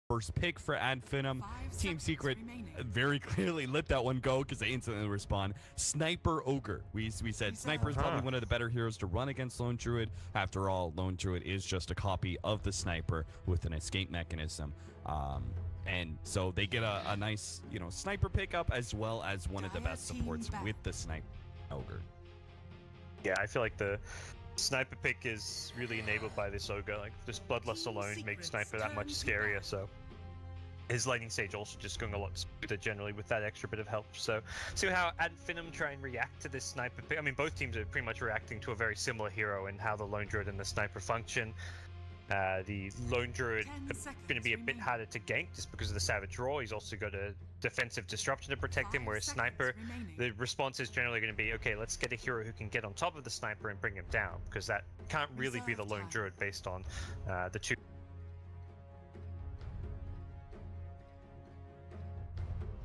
first pick for Finem. Team Secret very clearly let that one go because they instantly respond. Sniper Ogre. We said Sniper is probably one of the better heroes to run against Lone Druid. After all, Lone Druid is just a copy of the Sniper with an escape mechanism. And so they get a nice, sniper pickup as well as one of the best supports with the Sniper Ogre. Yeah, I feel like the sniper pick is really enabled by this ogre. Like, just bloodlust alone makes sniper that much scarier. So his lightning stage also just going a lot smoother generally with that extra bit of help. So see how Finem try and react to this sniper pick. I mean, both teams are pretty much reacting to a very similar hero and how the Lone Druid and the sniper function. The Lone Druid is going to be a bit harder to gank just because of the Savage Roar. He's also got a defensive disruption to protect him, whereas Sniper, the response is generally going to be, okay, let's get a hero who can get on top of the Sniper and bring him down, because that can't really be the Lone Druid based on the two.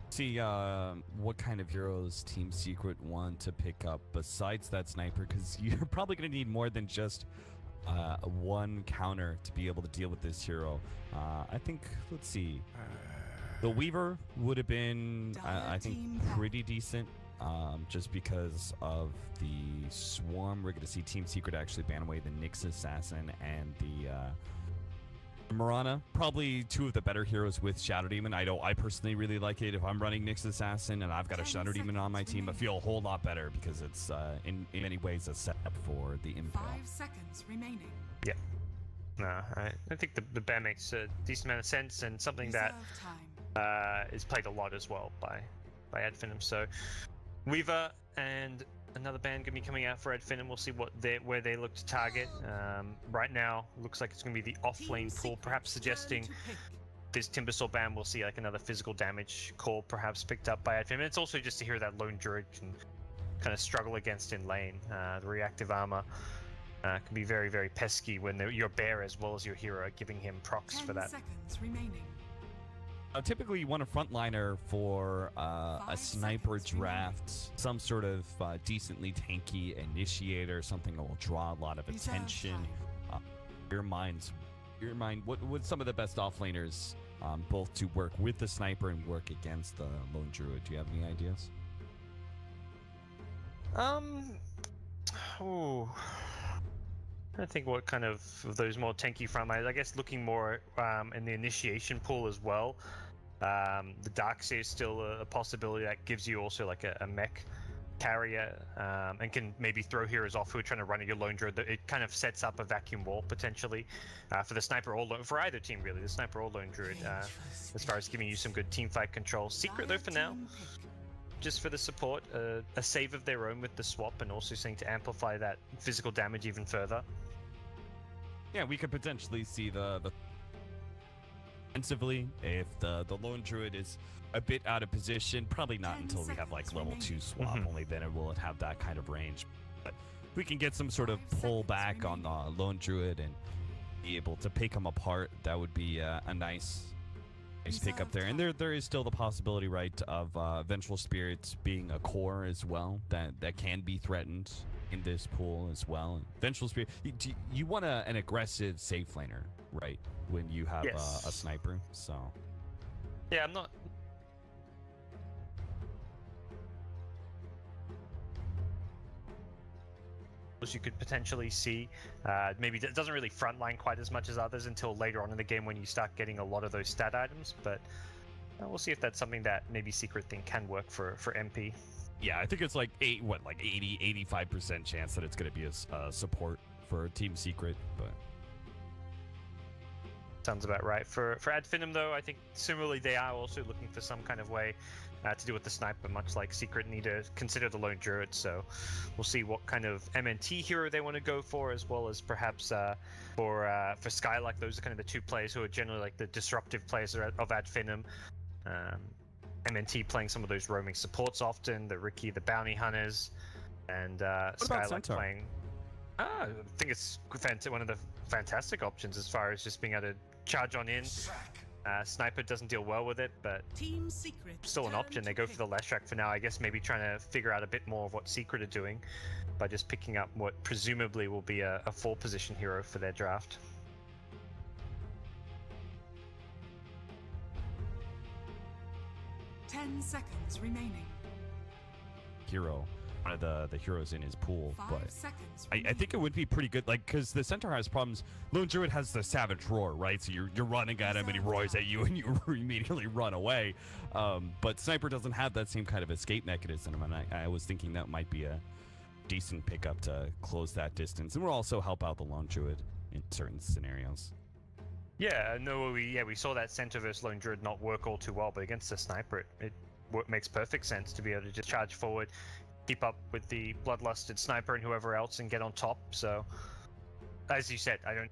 See what kind of heroes Team Secret want to pick up besides that Sniper, because you're probably going to need more than just one counter to be able to deal with this hero. I think, let's see, the Weaver would have been, I think, pretty decent, just because of the Swarm. We're going to see Team Secret actually ban away the Nyx Assassin and the Mirana. Probably two of the better heroes with Shadow Demon. I personally really like it. If I'm running Nyx Assassin and I've got a Shadow Demon on my team, I feel a whole lot better because it's in many ways a setup for the Impale. 5 seconds remaining. Yeah. No, I think the ban makes a decent amount of sense, and something that is played a lot as well by Finem. So Weaver and another ban going to be coming out for Finem. We'll see where they look to target. Right now, looks like it's going to be the off-lane pool, perhaps suggesting this Timbersaw ban. We'll see like another physical damage call perhaps picked up by Finem. And it's also just to hear that Lone Druid can kind of struggle against in lane. The reactive armor can be very, very pesky when your bear as well as your hero are giving him procs for that. 10 seconds remaining. Typically, you want a frontliner for a sniper draft, some sort of decently tanky initiator, something that will draw a lot of attention. Your mind, what some of the best offlaners, both to work with the sniper and work against the Lone Druid? Do you have any ideas? I think what kind of those more tanky frontliners, I guess looking more in the initiation pool as well. The DAC is still a possibility that gives you also like a mech carrier and can maybe throw heroes off who are trying to run at your Lone Druid. It kind of sets up a vacuum wall potentially for the Sniper or for either team really, the Sniper or Lone Druid, as far as giving you some good team fight control. Secret though for now, just for the support, a save of their own with the swap, and also something to amplify that physical damage even further. Yeah, we could potentially see the defensively if the Lone Druid is a bit out of position. Probably not until we have like level 2 swap. Only then it will have that kind of range. But we can get some sort of pull back on the Lone Druid and be able to pick them apart. That would be a nice pick up there. And there is still the possibility, right, of Vengeful Spirits being a core as well that can be threatened in this pool as well. Vengeful Spirit, you want an aggressive safe laner, right, when you have a sniper. So yeah, I'm not you could potentially see maybe it doesn't really frontline quite as much as others until later on in the game when you start getting a lot of those stat items, but we'll see if that's something that maybe Secret thing can work for MP. Yeah, I think it's like 80-85% chance that it's going to be a support for Team Secret, but sounds about right. For Finem though, I think similarly they are also looking for some kind of way to deal with the sniper, much like Secret need to consider the Lone Druid. So we'll see what kind of MNT hero they want to go for, as well as perhaps for Skylark. Those are kind of the two players who are generally like the disruptive players of Finem. MNT playing some of those roaming supports often, the Riki, the Bounty Hunters, and Skylark playing. I think it's one of the fantastic options as far as just being able to charge on in. Sniper doesn't deal well with it, but Team Secret still an option. They go for the Leshrac for now, I guess, maybe trying to figure out a bit more of what Secret are doing by just picking up what presumably will be a 4-position hero for their draft. 10 seconds remaining. hero, one of the heroes in his pool. 5 But seconds I think it would be pretty good, like, because the Centaur has problems. Lone Druid has the Savage Roar, right? So you're running at him and he roars at you and you immediately run away. But Sniper doesn't have that same kind of escape mechanism, and I was thinking that might be a decent pickup to close that distance, and will also help out the Lone Druid in certain scenarios. Yeah, no, we saw that Centaur versus Lone Druid not work all too well, but against the Sniper, it makes perfect sense to be able to just charge forward, keep up with the bloodlusted Sniper and whoever else, and get on top. So, as you said, I don't.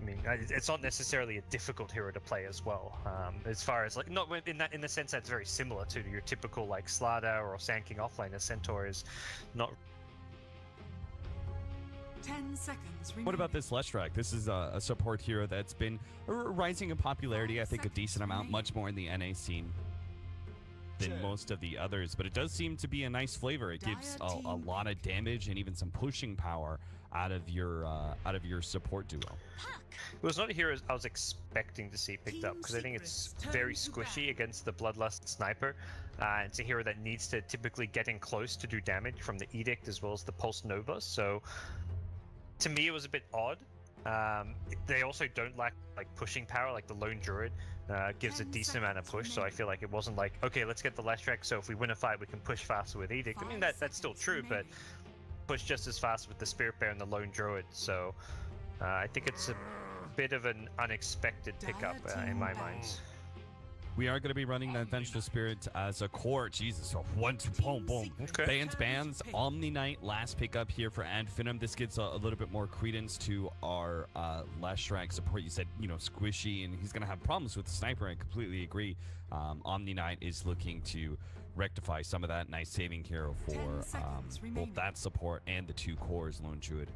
I mean, it's not necessarily a difficult hero to play as well. As far as like, not in the sense that's very similar to your typical like StarLadder or Sand King offlaner. Centaur is not. 10 seconds remaining. What about this Leshrac? This is a support hero that's been rising in popularity, I think, a decent amount, much more in the NA scene than most of the others, but it does seem to be a nice flavor. It gives a lot of damage and even some pushing power out of your support duo. It was not a hero I was expecting to see picked up, because I think it's very squishy against the Bloodlust Sniper. It's a hero that needs to typically get in close to do damage from the Edict as well as the Pulse Nova, so to me it was a bit odd. They also don't lack like pushing power, like the Lone Druid gives a decent amount of push, so I feel like it wasn't like, okay, let's get the Leshrac, so if we win a fight we can push faster with Edict. I mean, that's still true, but push just as fast with the Spirit Bear and the Lone Druid, so I think it's a bit of an unexpected pickup in my mind. We are going to be running that Vengeful Spirit as a core. Jesus, so 1, 2, boom, boom. Okay. Bans, Omni Knight, last pickup here for Finem. This gets a little bit more credence to our Leshrac support. You said, squishy, and he's going to have problems with the Sniper. I completely agree. Omni Knight is looking to rectify some of that. Nice saving hero for both that support and the 2 cores, Lone Druid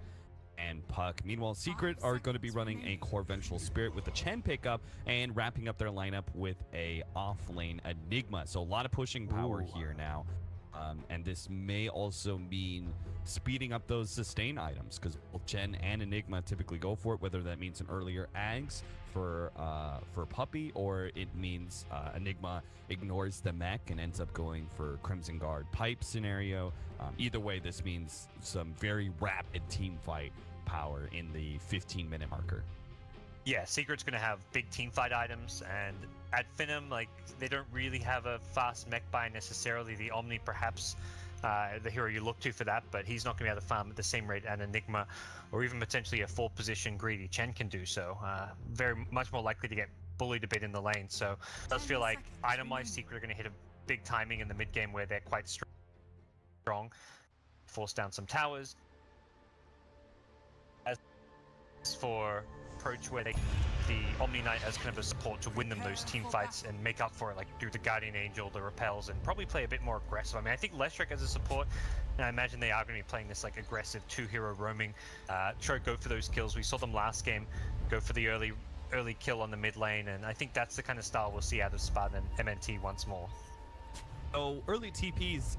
and Puck. Meanwhile, Secret are going to be running a core Vengeful Spirit with the Chen pickup and wrapping up their lineup with a off-lane Enigma. So a lot of pushing power here now. And this may also mean speeding up those sustain items, because both Chen and Enigma typically go for it, whether that means an earlier Ags for Puppy, or it means Enigma ignores the mech and ends up going for Crimson Guard pipe scenario. Either way, this means some very rapid team fight power in the 15-minute marker. Yeah, Secret's going to have big team fight items, and at Finem, like, they don't really have a fast mech buy necessarily. The Omni, perhaps, the hero you look to for that, but he's not going to be able to farm at the same rate an Enigma, or even potentially a 4-position greedy Chen can do so. Very much more likely to get bullied a bit in the lane, so it does feel like item-wise Secret are going to hit a big timing in the mid-game where they're quite strong, force down some towers. As for approach where the Omni Knight as kind of a support to win them those team fights and make up for it, like do the Guardian Angel, the repels, and probably play a bit more aggressive. I mean, I think Leshrac as a support, and I imagine they are going to be playing this like aggressive 2-hero roaming, try to go for those kills. We saw them last game go for the early kill on the mid lane, and I think that's the kind of style we'll see out of Spartan and MNT once more. So early TPs,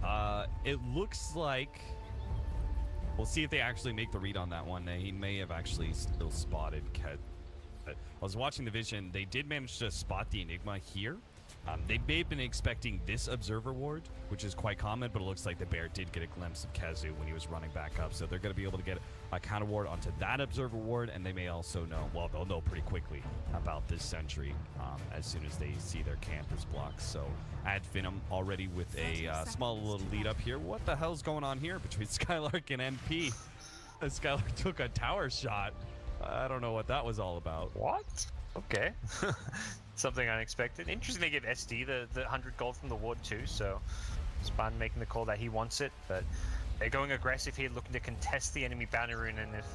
it looks like we'll see if they actually make the read on that one. He may have actually still spotted Ket. I was watching the vision. They did manage to spot the Enigma here. They may have been expecting this Observer Ward, which is quite common, but it looks like the Bear did get a glimpse of Kazu when he was running back up. So they're going to be able to get a counter ward onto that Observer Ward, and they may also know, well, they'll know pretty quickly about this Sentry as soon as they see their campers blocked. So Finem already with a small little lead up here. What the hell's going on here between Skylark and MP? Skylark took a tower shot. I don't know what that was all about. What? Okay. Something unexpected. Interesting they give SD the 100 gold from the ward too, so Spartan making the call that he wants it, but they're going aggressive here, looking to contest the enemy bounty rune, and if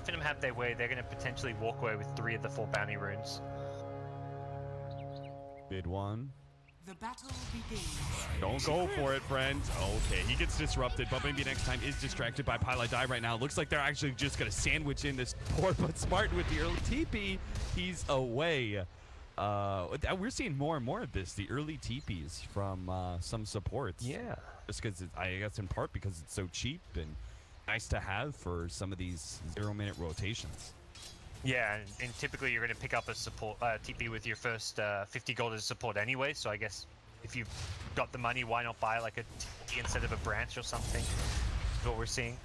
Finem have their way, they're going to potentially walk away with 3 of the 4 bounty runes. Bid one. The battle begins. Don't go for it, friend. Okay, he gets disrupted, but maybe next time is distracted by Pilot Die right now. Looks like they're actually just going to sandwich in this poor but Spartan with the early TP. He's away. we're seeing more and more of this. The early TPs from some supports. Yeah. Just because I guess in part because it's so cheap and nice to have for some of these 0-minute rotations. Yeah, and typically you're going to pick up a support TP with your first 50 gold as support anyway. So I guess if you've got the money, why not buy like a TP instead of a branch or something? That's what we're seeing.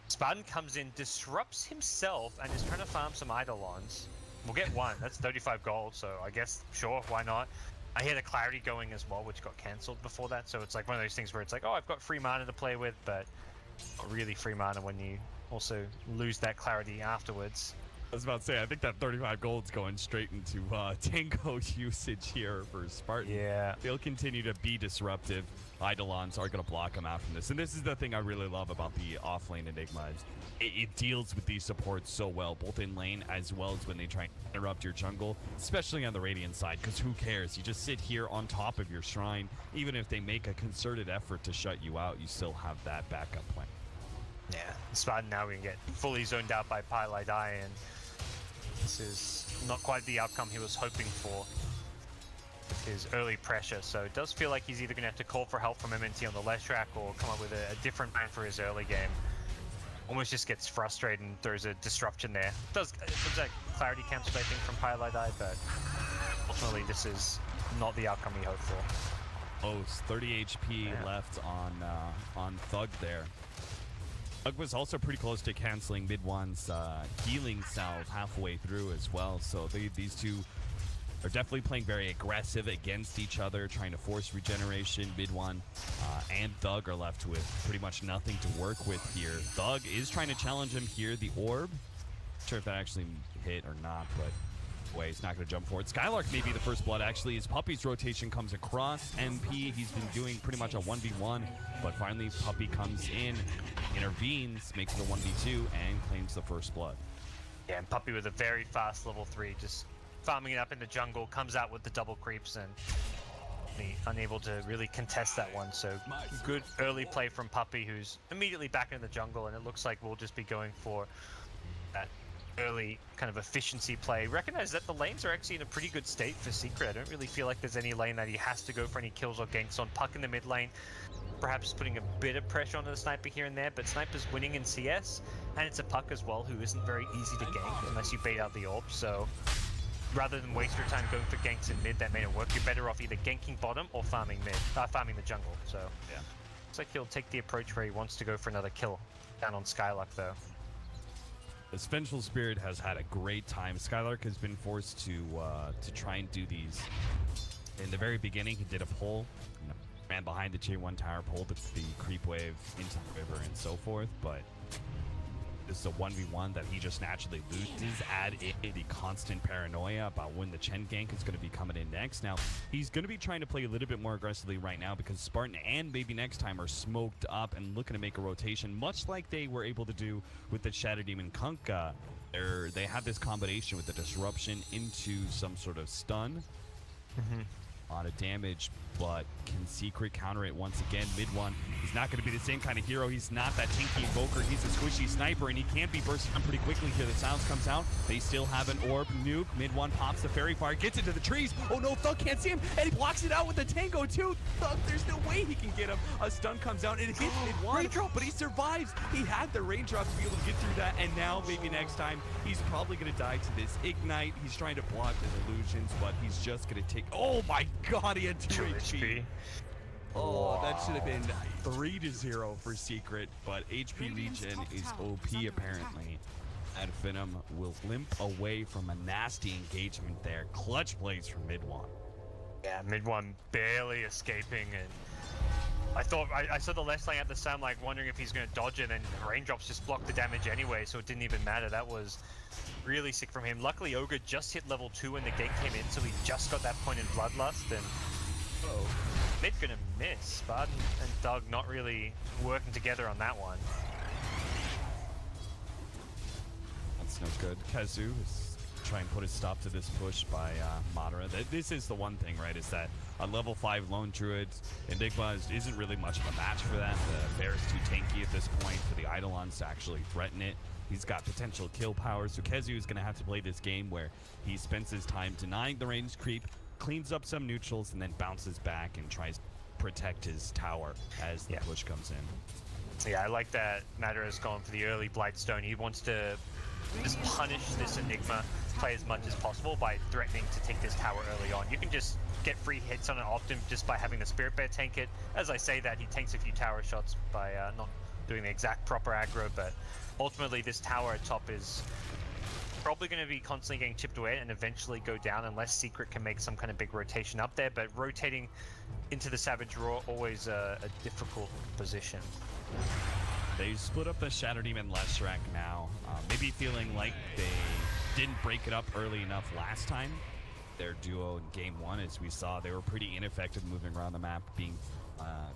Spartan comes in, disrupts himself, and is trying to farm some Eidolons. We'll get one. That's 35 gold, so I guess, sure, why not? I had a Clarity going as well, which got cancelled before that, so it's like one of those things where it's like, oh, I've got free mana to play with, but not really free mana when you also lose that Clarity afterwards. I was about to say, I think that 35 gold's going straight into tango usage here for Spartan. Yeah. They'll continue to be disruptive. Eidolons are going to block them out from this. And this is the thing I really love about the off-lane Enigma. It deals with these supports so well, both in lane as well as when they try and interrupt your jungle, especially on the Radiant side, because who cares? You just sit here on top of your shrine. Even if they make a concerted effort to shut you out, you still have that backup plan. Yeah, Spartan now we can get fully zoned out by Pylite Eye, and this is not quite the outcome he was hoping for with his early pressure. So it does feel like he's either going to have to call for help from MNT on the left track or come up with a different plan for his early game. Almost just gets frustrated and throws a disruption there. It looks like Clarity cancelled, I think, from Pylite Eye, but ultimately this is not the outcome he hoped for. Oh, it's 30 HP left on Thug there. Thug was also pretty close to canceling Mid-One's healing salve halfway through as well, so these two are definitely playing very aggressive against each other, trying to force regeneration. Mid-One and Thug are left with pretty much nothing to work with here. Thug is trying to challenge him here. The orb, not sure if that actually hit or not, but way he's not going to jump forward. Skylark may be the first blood actually. His Puppy's rotation comes across MP. He's been doing pretty much a 1v1, but finally Puppy comes in, intervenes, makes it a 1v2, and claims the first blood. Yeah, and Puppy with a very fast level 3, just farming it up in the jungle, comes out with the double creeps and unable to really contest that one. So good early play from Puppy, who's immediately back in the jungle, and it looks like we'll just be going for that early kind of efficiency play. Recognize that the lanes are actually in a pretty good state for Secret. I don't really feel like there's any lane that he has to go for any kills or ganks on. Puck in the mid lane, perhaps putting a bit of pressure onto the Sniper here and there, but Sniper's winning in CS, and it's a Puck as well who isn't very easy to gank unless you bait out the orb. So rather than waste your time going for ganks in mid that may not work, you're better off either ganking bottom or farming mid, farming the jungle. So yeah, looks like he'll take the approach where he wants to go for another kill down on Skylark though. The Vengeful Spirit has had a great time. Skylark has been forced to try and do these. In the very beginning, he did a pull, ran behind the J1 tower, pulled the creep wave into the river and so forth, but this is a 1v1 that he just naturally loses. Add in the constant paranoia about when the Chen gank is going to be coming in next. Now, he's going to be trying to play a little bit more aggressively right now because Spartan and maybe next time are smoked up and looking to make a rotation, much like they were able to do with the Shadow Demon Kunkka. They have this combination with the disruption into some sort of stun. A lot of damage, but can Secret counter it once again? Mid-One, he's not going to be the same kind of hero. He's not that tanky invoker. He's a squishy sniper, and he can't be bursting on pretty quickly here. The sounds comes out. They still have an orb nuke. Mid-One pops the fairy fire, gets into the trees. Oh no, Thug can't see him, and he blocks it out with the tango too. Thug, there's no way he can get him. A stun comes out, and it hits Mid-One, but he survives. He had the raindrops to be able to get through that, and now maybe next time he's probably going to die to this ignite. He's trying to block the illusions, but he's just going to take. Oh my God, he had 2 HP. Oh, wow. That should have been 3-0 for Secret, but HP regen is OP apparently. And Finem will limp away from a nasty engagement there. Clutch plays from Mid-One. Yeah, Mid-One barely escaping, and I thought I saw the left lane at the time, like wondering if he's going to dodge it, and raindrops just blocked the damage anyway, so it didn't even matter. That was really sick from him. Luckily, Ogre just hit level 2 when the gank came in, so he just got that point in Bloodlust, and Mid gonna miss. Spartan and Thug not really working together on that one. That's no good. Kazu is trying to put a stop to this push by Madara. This is the one thing, right, is that a level 5 lone druid, Enigma isn't really much of a match for that. The bear is too tanky at this point for the Eidolons to actually threaten it. He's got potential kill power, so Kezu is going to have to play this game where he spends his time denying the range creep, cleans up some neutrals, and then bounces back and tries to protect his tower as the push comes in. Yeah, I like that Matter has gone for the early Blightstone. He wants to just punish this Enigma, play as much as possible by threatening to take this tower early on. You can just get free hits on it often just by having the Spirit Bear tank it. As I say that, he tanks a few tower shots by not doing the exact proper aggro, but ultimately this tower at top is probably going to be constantly getting chipped away and eventually go down unless Secret can make some kind of big rotation up there, but rotating into the Savage Roar always a difficult position. They split up the Shadow Demon Leshrac now, maybe feeling like they didn't break it up early enough last time. Their duo in game 1, as we saw, they were pretty ineffective moving around the map, being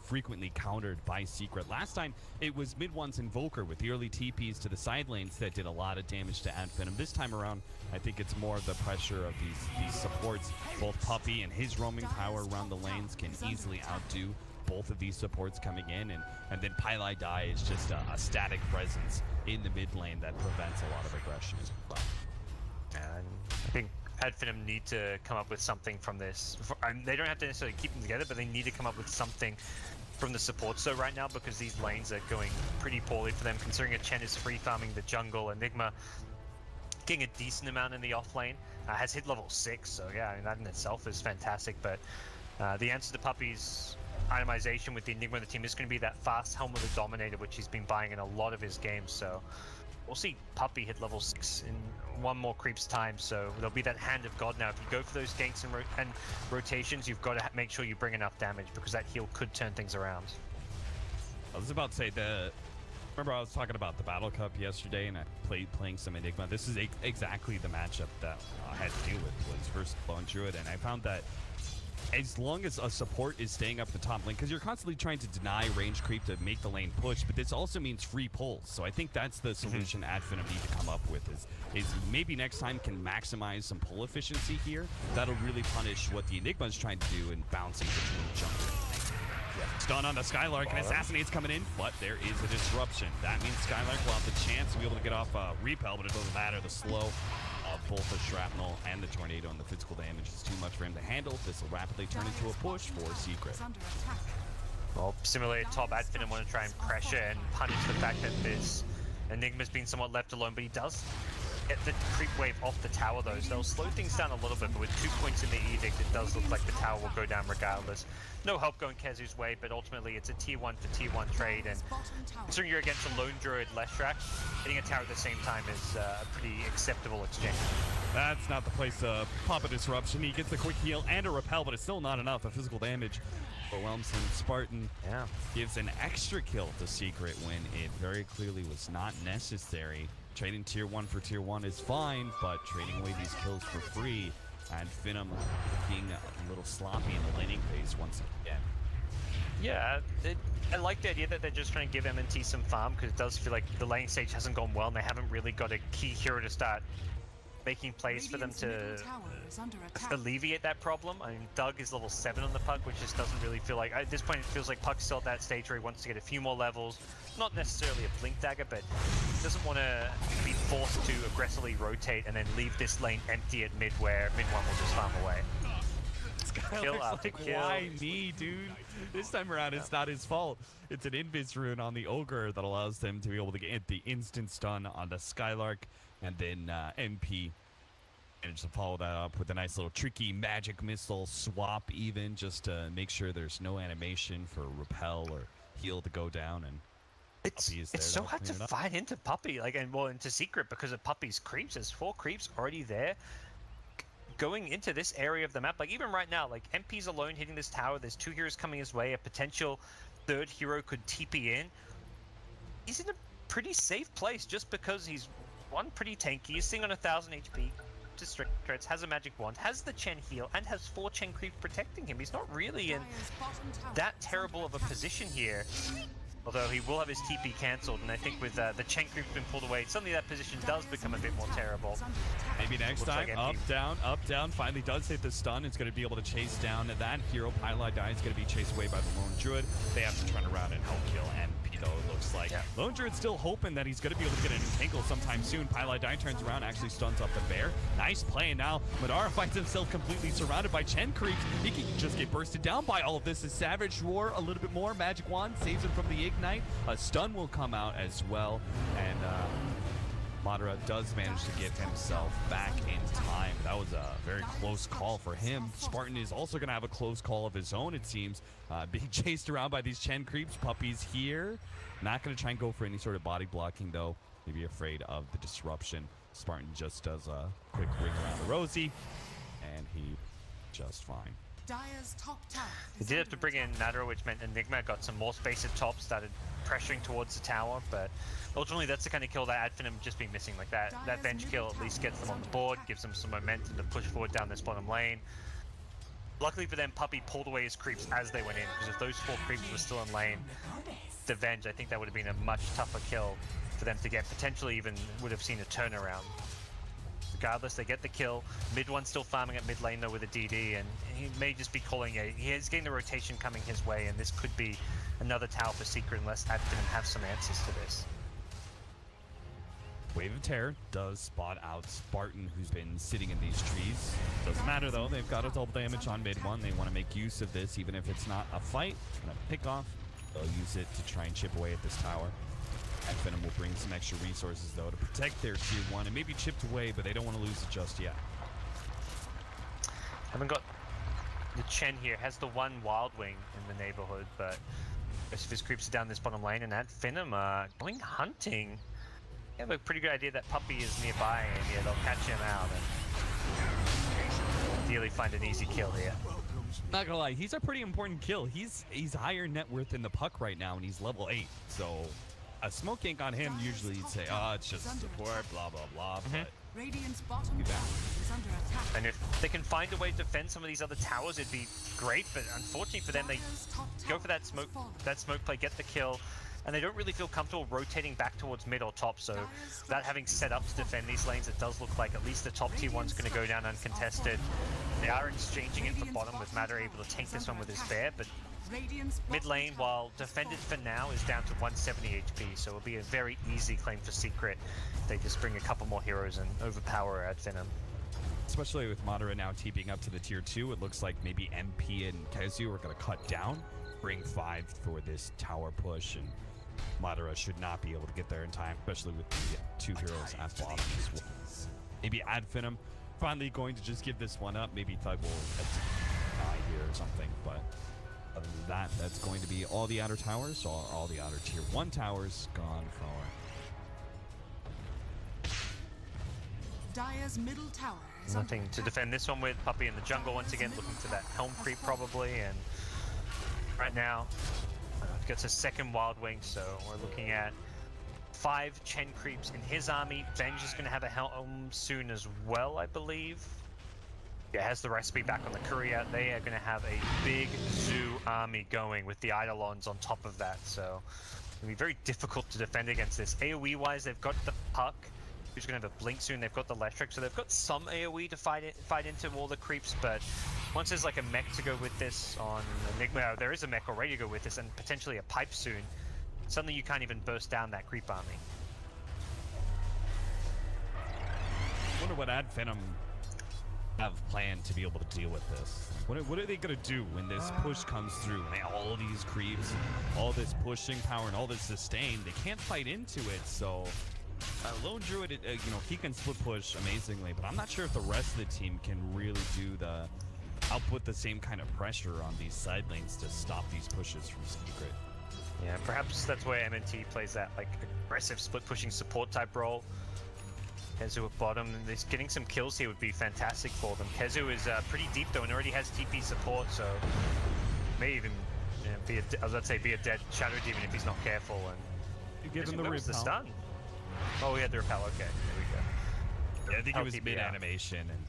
frequently countered by Secret. Last time, it was mid-ones Invoker with the early TPs to the side lanes that did a lot of damage to Finem. This time around, I think it's more of the pressure of these supports. Both Puppey and his roaming power around the lanes can easily outdo both of these supports coming in, and then Pylai Dai is just a static presence in the mid lane that prevents a lot of aggression as well. And I think Finem need to come up with something from this. They don't have to necessarily keep them together, but they need to come up with something from the supports though right now, because these lanes are going pretty poorly for them, considering Chen is free farming the jungle. Enigma getting a decent amount in the off lane, has hit level 6, so yeah, I mean, that in itself is fantastic. But the answer to Puppey's itemization with the Enigma of the team is going to be that fast Helm of the Dominator, which he's been buying in a lot of his games. So we'll see Puppey hit level 6 in one more creep's time, so there'll be that Hand of God now. If you go for those ganks and rotations, you've got to make sure you bring enough damage, because that heal could turn things around. I was about to say, remember I was talking about the Battle Cup yesterday, and I playing some Enigma. This is exactly the matchup that I had to deal with, was first Lone Druid, and I found that as long as a support is staying up the top lane, because you're constantly trying to deny range creep to make the lane push, but this also means free pulls. So I think that's the solution Finem need to come up with, is maybe next time can maximize some pull efficiency here. That'll really punish what the Enigma's trying to do and bouncing between jungle. Stun on the Skylark, and Assassinate's coming in, but there is a disruption. That means Skylark will have the chance to be able to get off repel, but it doesn't matter. The slow of both the Shrapnel and the Tornado and the physical damage is too much for him to handle. This will rapidly turn into a push for Secret. Well, similarly at top, Finem want to try and pressure and punish the fact that this Enigma's been somewhat left alone, but he does get the creep wave off the tower though, so they'll slow things down a little bit, but with 2 points in the Edict, it does look like the tower will go down regardless. No help going Kezu's way, but ultimately it's a tier 1 for tier 1 trade, and considering you're against a Lone Druid Leshrac, hitting a tower at the same time is a pretty acceptable exchange. That's not the place to pop a disruption. He gets a quick heal and a repel, but it's still not enough. The physical damage overwhelms him. Spartan gives an extra kill to Secret when it very clearly was not necessary. Trading tier 1 for tier 1 is fine, but trading away these kills for free, and Finem being a little sloppy in the laning phase once again. Yeah, I like the idea that they're just trying to give M&T some farm, because it does feel like the laning stage hasn't gone well, and they haven't really got a key hero to start making plays for them to alleviate that problem. I mean, Doug is level 7 on the Puck, which just doesn't really feel like, at this point it feels like Puck's still at that stage where he wants to get a few more levels. Not necessarily a Blink Dagger, but doesn't want to be forced to aggressively rotate and then leave this lane empty at mid, where mid one will just farm away. Kill after kill. Why me, dude? This time around, it's not his fault. It's an Invis rune on the Ogre that allows them to be able to get the instant stun on the Skylark, and then MP managed to follow that up with a nice little tricky magic missile swap, even just to make sure there's no animation for repel or heal to go down. And it's so hard to fight into Puppey, like, and well, into Secret, because of Puppey's creeps. There's 4 creeps already there. Going into this area of the map, like even right now, like MP's alone hitting this tower. There's 2 heroes coming his way. A potential 3rd hero could TP in. He's in a pretty safe place just because he's one pretty tanky. He's sitting on 1000 HP. District threats, has a magic wand, has the Chen heal, and has 4 Chen creeps protecting him. He's not really in that terrible of a position here. Although he will have his TP cancelled, and I think with the Chen creep being pulled away, suddenly that position does become a bit more terrible. Maybe next Looks time, like up, down, finally does hit the stun. It's going to be able to chase down that hero. Pylai is going to be chased away by the Lone Druid. They have to turn around and help kill MP, though, it looks like. Yeah. Lone Druid's still hoping that he's going to be able to get an entangle sometime soon. Pylai turns around, actually stuns up the bear. Nice play, and now Madara finds himself completely surrounded by Chen creeps. He can just get bursted down by all of this. As Savage Roar a little bit more. Magic Wand saves him from the Ignite. A stun will come out as well, and Madara does manage to get himself back in time. That was a very close call for him. Spartan is also going to have a close call of his own, it seems. Being chased around by these Chen creeps. Puppies here. Not going to try and go for any sort of body blocking, though. Maybe afraid of the disruption. Spartan just does a quick ring around the Rosie, and he just fine. Dire's top tower He did have to bring in Nadra, which meant Enigma got some more space at top, started pressuring towards the tower, but ultimately that's the kind of kill that Adfinem just been missing. Like that bench kill at least gets them on the board, gives them some momentum to push forward down this bottom lane. Luckily for them, Puppy pulled away his creeps as they went in, because if those 4 creeps were still in lane, the Venge, I think that would have been a much tougher kill for them to get. Potentially even would have seen a turnaround. Regardless, they get the kill. Mid one's still farming at mid lane though with a DD, and he may just be calling he is getting the rotation coming his way, and this could be another tower for Secret unless Adfinem have some answers to this. Wave of Terror does spot out Spartan, who's been sitting in these trees. Doesn't matter though, they've got a double damage on mid one. They want to make use of this, even if it's not a fight. Gonna pick off. They'll use it to try and chip away at this tower. Finem will bring some extra resources though to protect their tier 1 and maybe chipped away, but they don't want to lose it just yet. Haven't got the Chen here, has the one Wild Wing in the neighborhood, but most of his creeps are down this bottom lane, and Finem going hunting. They have a pretty good idea that Puppy is nearby, and yeah, they'll catch him out and ideally find an easy kill here. Not gonna lie, he's a pretty important kill. He's higher net worth than the Puck right now, and he's level 8, so a smoke ink on him, usually you'd say, oh, it's just support, blah, blah, blah, but Radiant's bottom tower is under attack. And if they can find a way to defend some of these other towers, it'd be great, but unfortunately for them, they go for that smoke play, get the kill, and they don't really feel comfortable rotating back towards mid or top, so without having set up to defend these lanes, it does look like at least the top tier one's going to go down uncontested. They are exchanging it for bottom with Matter able to tank this one with his bear, but mid lane, while defended for now, is down to 170 HP, so it'll be a very easy claim for Secret if they just bring a couple more heroes and overpower Adfinem. Especially with Madara now TPing up to the tier 2, it looks like maybe MP and Kezu are going to cut down, bring 5 for this tower push, and Madara should not be able to get there in time, especially with the 2 heroes at bottom as well. Maybe Adfinem finally going to just give this one up. Maybe Thug will die here or something, but other than that, that's going to be all the outer towers, so all the outer tier 1 towers gone for. Dire's middle tower is Nothing under to attack. defend this one with. Puppy in the jungle once again, looking for that helm creep probably, and right now gets a second Wild Wing, so we're looking at 5 Chen creeps in his army. Venge is going to have a helm soon as well, I believe. Yeah, has the recipe back on the courier. They are going to have a big zoo army going with the Eidolons on top of that, so it'll be very difficult to defend against this. AoE wise, they've got the Puck, who's going to have a blink soon. They've got the Leshrac, so they've got some AoE to fight into all the creeps, but once there's like a mech to go with this on Enigma, there is a mech already to go with this, and potentially a pipe soon. Suddenly you can't even burst down that creep army. I wonder what Adfinem have planned to be able to deal with this. What are they going to do when this push comes through? And all these creeps, all this pushing power, and all this sustain, they can't fight into it, so Lone Druid, he can split push amazingly, but I'm not sure if the rest of the team can really do output the same kind of pressure on these side lanes to stop these pushes from Secret. Yeah, perhaps that's where MNT plays that like aggressive split pushing support type role. Kezu at bottom, and getting some kills here would be fantastic for them. Kezu is pretty deep though and already has TP support, so may even be a dead Shadow Demon if he's not careful. And you give him the repel. The stun. Oh, we had the repel. Okay, there we go. Yeah, I think it was mid animation, and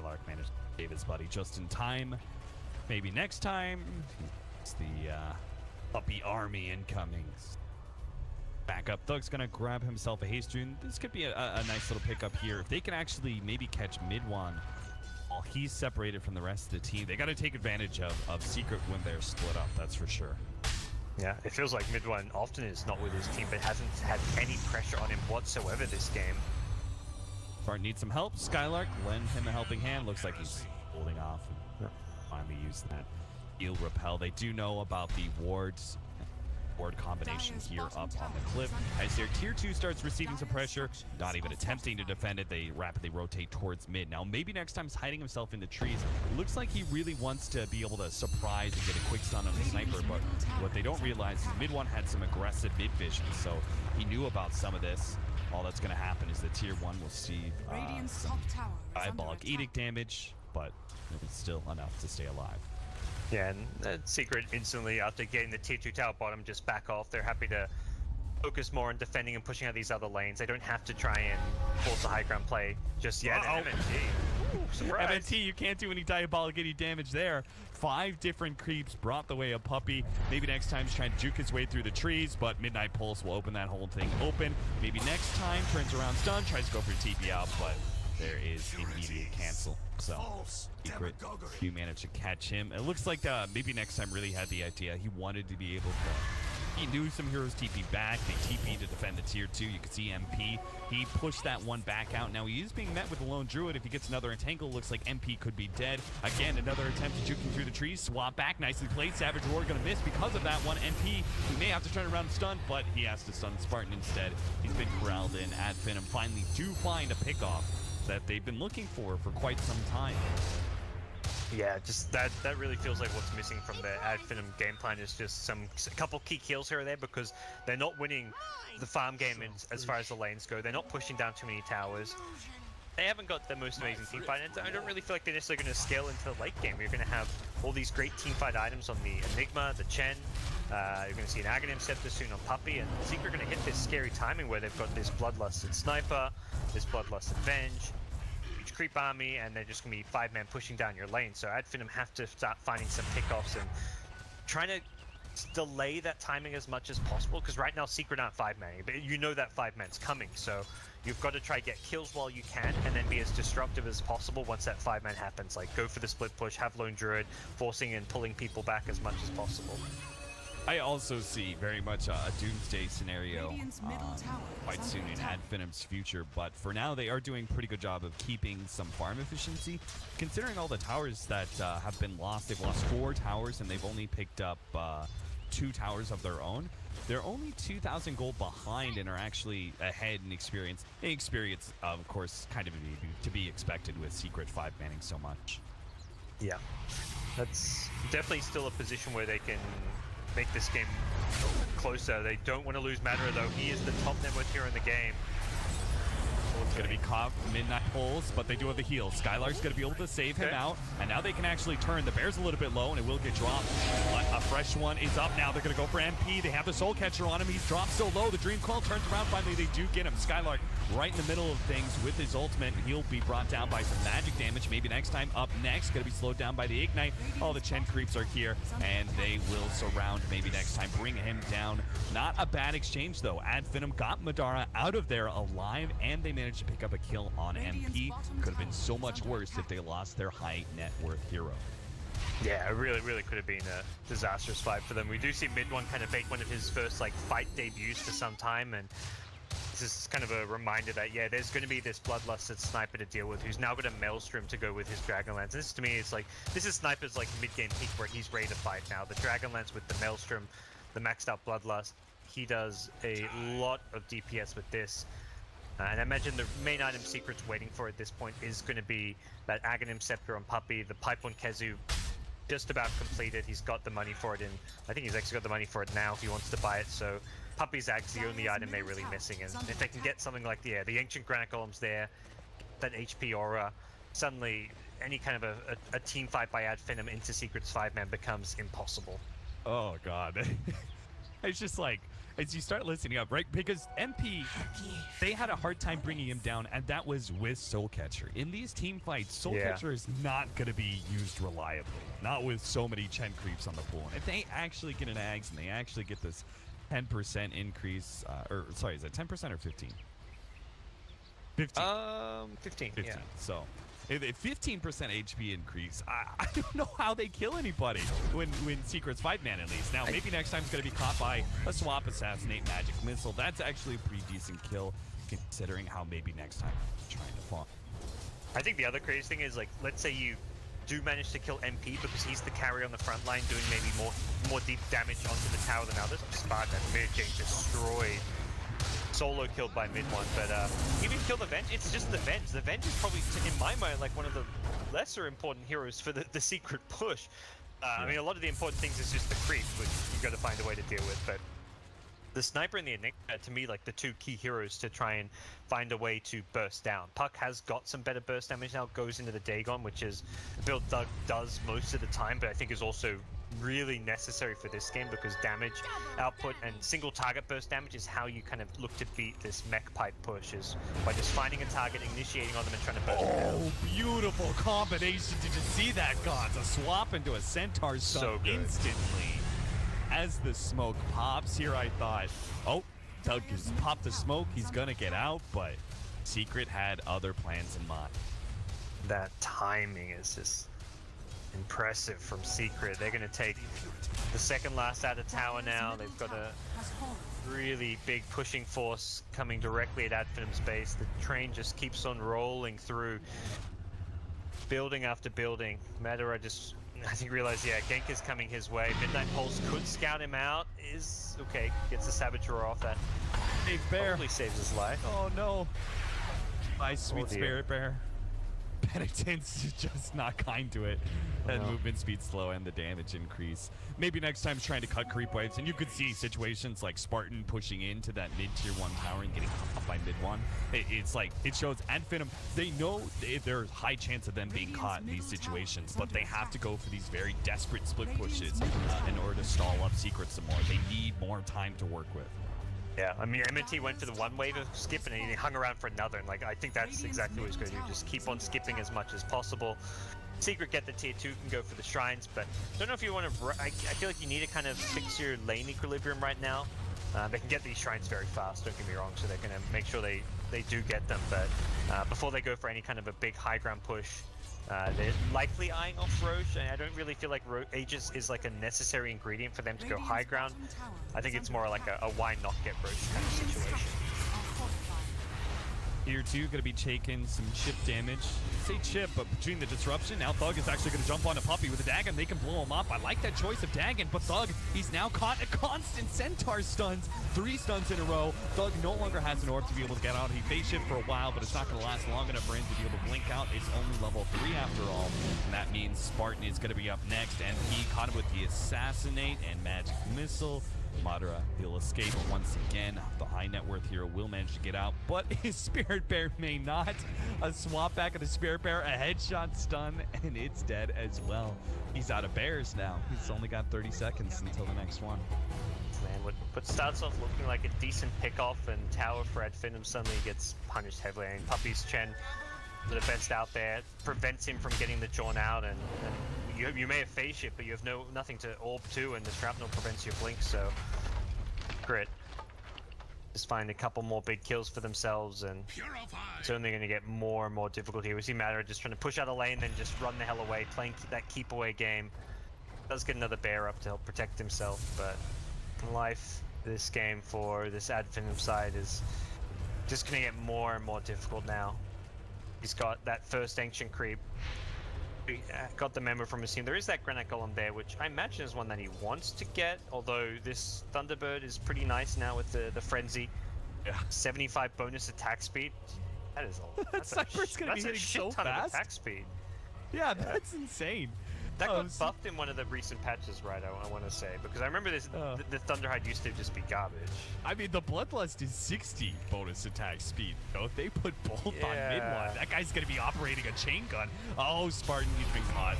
Alark managed to save his buddy just in time. Maybe next time, it's the Puppy army incoming. Backup Thug's gonna grab himself a haste rune. This could be a nice little pickup here. If they can actually maybe catch mid one while he's separated from the rest of the team, they got to take advantage of Secret when they're split up, that's for sure. Yeah, it feels like mid one often is not with his team, but hasn't had any pressure on him whatsoever this game. Bart needs some help. Skylark, lend him a helping hand. Looks like he's holding off and finally use that heal repel. They do know about the ward combination here up on the cliff. As their tier 2 starts receiving some pressure, not even attempting to defend it, they rapidly rotate towards mid. Now maybe next time he's hiding himself in the trees. It looks like he really wants to be able to surprise and get a quick stun on the sniper, but what they don't realize is mid one had some aggressive mid vision, so he knew about some of this. All that's going to happen is the tier 1 will see some diabolic edict damage, but it's still enough to stay alive. Yeah, and Secret instantly, after getting the tier 2 tower bottom, just back off. They're happy to focus more on defending and pushing out these other lanes. They don't have to try and force a high ground play just yet. And MNT. Ooh, surprise. MNT, you can't do any diabolic any damage there. 5 different creeps brought the way of Puppy. Maybe next time he's trying to juke his way through the trees, but Midnight Pulse will open that whole thing open. Maybe next time, turns around stun, tries to go for TP out, but there is immediate cancel. So Secret, you managed to catch him. It looks like maybe next time really had the idea. He wanted to be able to. He knew some heroes TP back. They TP to defend the tier 2. You can see MP. He pushed that one back out. Now he is being met with a lone druid. If he gets another entangle, looks like MP could be dead. Again, another attempt to juke him through the trees. Swap back, nicely played. Savage Roar gonna miss because of that one. MP, he may have to turn around and stun, but he has to stun Spartan instead. He's been corralled in. Ad Finem finally do find a pickoff that they've been looking for quite some time. Yeah, just that really feels like what's missing from the Ad Finem game plan is just a couple key kills here or there, because they're not winning the farm game as far as the lanes go. They're not pushing down too many towers. They haven't got the most amazing team fight, and I don't really feel like they're necessarily going to scale into the late game. You're going to have all these great team fight items on the Enigma, the Chen. You're going to see an Aghanim Scepter soon on Puppy, and Secret are going to hit this scary timing where they've got this Bloodlusted Sniper, this Bloodlusted Venge, huge creep army, and they're just going to be 5-man pushing down your lane. So Ad Finem have to start finding some pickoffs and trying to delay that timing as much as possible, because right now Secret aren't 5-manning, but you know that 5-man's coming, so you've got to try to get kills while you can, and then be as disruptive as possible once that 5-man happens. Like, go for the split push, have Lone Druid, forcing and pulling people back as much as possible. I also see very much a doomsday scenario quite soon in Ad Finem's future, but for now they are doing a pretty good job of keeping some farm efficiency. Considering all the towers that have been lost, they've lost 4 towers and they've only picked up 2 towers of their own. They're only 2,000 gold behind and are actually ahead in experience. Experience, of course, kind of to be expected with Secret 5-manning so much. Yeah, that's definitely still a position where they can make this game closer. They don't want to lose Madara, though. He is the top net worth hero in the game. It's going to be caught Midnight Pulse, but they do have the heal. Skylark's going to be able to save him out, and now they can actually turn. The bear's a little bit low, and it will get dropped. But a fresh one is up now. They're going to go for MP. They have the Soul Catcher on him. He's dropped so low. The Dream Coil turns around. Finally, they do get him. Skylark right in the middle of things with his ultimate. He'll be brought down by some magic damage. Maybe next time. Up next, going to be slowed down by the Ignite. All the Chen creeps are here, and they will surround maybe next time. Bring him down. Not a bad exchange, though. Ad Finem got Madara out of there alive, and they managed to pick up a kill on MP. Could have been so much worse if they lost their high net worth hero. Yeah, it really could have been a disastrous fight for them. We do see Mid One kind of make one of his first fight debuts for some time, and this is kind of a reminder that, yeah, there's going to be this bloodlusted sniper to deal with who's now got a Maelstrom to go with his Dragonlance. This, to me, is this is Sniper's mid-game peak where he's ready to fight now. The Dragonlance with the Maelstrom, the maxed out Bloodlust, he does a lot of DPS with this. And I imagine the main item Secret's waiting for at this point is going to be that Aghanim Scepter on Puppy, the Pipe on Kezu, just about completed. He's got the money for it, and I think he's actually got the money for it now if he wants to buy it. So Puppy's Ag's the only item they're really missing, and if they can get something like the Ancient Granite Golem's there, that HP aura, suddenly any kind of a team fight by Ad Finem into Secret's 5-man becomes impossible. Oh god. It's just as you start listening up, right? Because MP, they had a hard time bringing him down, and that was with Soul Catcher. In these team fights, Soul Catcher is not going to be used reliably, not with so many Chen creeps on the pool. And if they actually get an Ags and they actually get this 10% increase, or sorry, is it 10% or 15? 15. 15. 15. Yeah. So, if 15% HP increase, I don't know how they kill anybody when Secret's 5-man at least. Now, maybe next time it's going to be caught by a swap, assassinate, magic missile. That's actually a pretty decent kill, considering how maybe next time they're trying to fall. I think the other crazy thing is, like, let's say you do manage to kill MP because he's the carry on the front line, doing maybe more deep damage onto the tower than others. Spartan at mid getting destroyed. Solo killed by mid one, but even kill the Venge, it's just the Venge. The Venge is probably, in my mind, like one of the lesser important heroes for the Secret push. I mean, a lot of the important things is just the creep, which you've got to find a way to deal with, but the Sniper and the Enigma, to me, like the two key heroes to try and find a way to burst down. Puck has got some better burst damage now, goes into the Dagon, which is a build Doug does most of the time, but I think is also really necessary for this game because damage output and single target burst damage is how you kind of look to beat this mech pipe push, is by just finding a target, initiating on them and trying to burst them down. Oh, beautiful combination. Did you see that, Gods? A swap into a Centaur stun So good. instantly. As the smoke pops here, I thought, oh, Doug has popped the smoke, he's gonna get out, but Secret had other plans in mind. That timing is just impressive from Secret. They're going to take the second last out of tower now. They've got a really big pushing force coming directly at Adfinim's base. The train just keeps on rolling through building after building. Madara just, I think, realized, yeah, Genk is coming his way. Midnight Pulse could scout him out. Is okay, gets the Saboteur off. That Big Bear probably saves his life. Oh no. My sweet dear. Spirit Bear. Penitence is just not kind to it. And movement speed slow and the damage increase. Maybe next time trying to cut creep waves, and you could see situations like Spartan pushing into that mid-tier 1 tower and getting caught by mid-1. It's like, it shows Adfinim, they know there's high chance of them being caught in these situations, but they have to go for these very desperate split pushes in order to stall up Secret some more. They need more time to work with. Yeah, I mean, MNT went for the one wave of skip and he hung around for another, and like I think that's exactly what he's going to do. Just keep on skipping as much as possible. Secret get the tier 2, can go for the shrines, but don't know if you want to. I feel like you need to kind of fix your lane equilibrium right now. They can get these shrines very fast, don't get me wrong, so they're going to make sure they do get them, but before they go for any kind of a big high ground push, they're likely eyeing off Roche, and I don't really feel like Aegis is like a necessary ingredient for them to go high ground. I think it's more like a why not get Roche kind of situation. Tier 2 gonna be taking some chip damage. Say chip, but between the disruption, now Thug is actually gonna jump onto Puppey with a Dagon. They can blow him up. I like that choice of Dagon, but Thug, he's now caught a constant Centaur stuns. 3 stuns in a row. Thug no longer has an orb to be able to get out. He phase shift for a while, but it's not gonna last long enough for him to be able to blink out. It's only level 3 after all, and that means Spartan is gonna be up next, and he caught him with the Assassinate and Magic Missile. Madara, he'll escape once again. The high net worth hero will manage to get out, but his Spirit Bear may not. A swap back of the Spirit Bear, a headshot stun, and it's dead as well. He's out of bears now. He's only got 30 seconds until the next one. Man, what starts off looking like a decent pick-off and tower for Adfinim suddenly gets punished heavily. I mean, Puppey's Chen, the best out there, prevents him from getting the Jawn out, and you may have phase shift, but you have nothing to orb to, and the shrapnel prevents your blink, so Grit just find a couple more big kills for themselves, and it's only going to get more and more difficult here. We see Madara just trying to push out a lane, then just run the hell away, playing that keep away game. Does get another bear up to help protect himself, but life this game for this Adfinim side is just going to get more and more difficult now. He's got that first ancient creep. Got the memo from his team. There is that Granite Golem there, which I imagine is one that he wants to get, although this Thunderbird is pretty nice now with the Frenzy. Yeah. 75 bonus attack speed. That is That Sniper's gonna be hitting so ton of fast. attack speed. Yeah, that's insane. That got buffed in one of the recent patches, right? I want to say, because I remember this. The Thunderhide used to just be garbage. I mean, the Bloodlust is 60 bonus attack speed. So if they put Bolt on mid-one, that guy's going to be operating a chain gun. Oh, Spartan, he's been caught.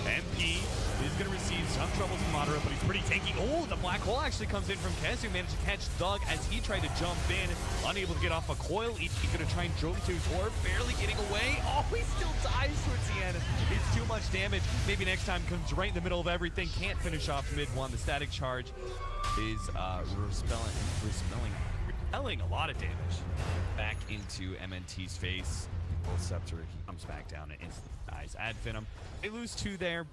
MP is going to receive some troubles from Madara, but he's pretty tanky. Oh, the black hole actually comes in from Kez, who managed to catch Thug as he tried to jump in, unable to get off a coil. He's going to try and drone to Tor, barely getting away. Oh, he still dies towards the end. It's too much damage. Maybe next time comes right in the middle of everything. Can't finish off mid one. The static charge is repelling a lot of damage back into MNT's face. Scepter, he comes back down and instantly dies. Finem, they lose 2 there.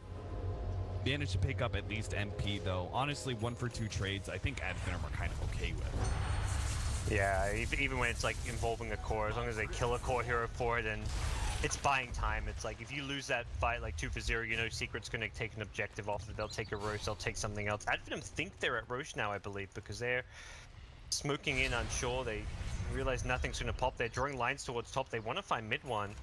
Managed to pick up at least MP though. Honestly, 1 for 2 trades, I think Finem are kind of okay with. Yeah, even when it's like involving a core, as long as they kill a core hero for it, and it's buying time. It's like if you lose that fight like 2 for 0, you know Secret's gonna take an objective off it. They'll take a Roche, they'll take something else. Finem think they're at Roche now, I believe, because they're smoking in unsure. They realize nothing's going to pop. They're drawing lines towards top. They want to find mid one.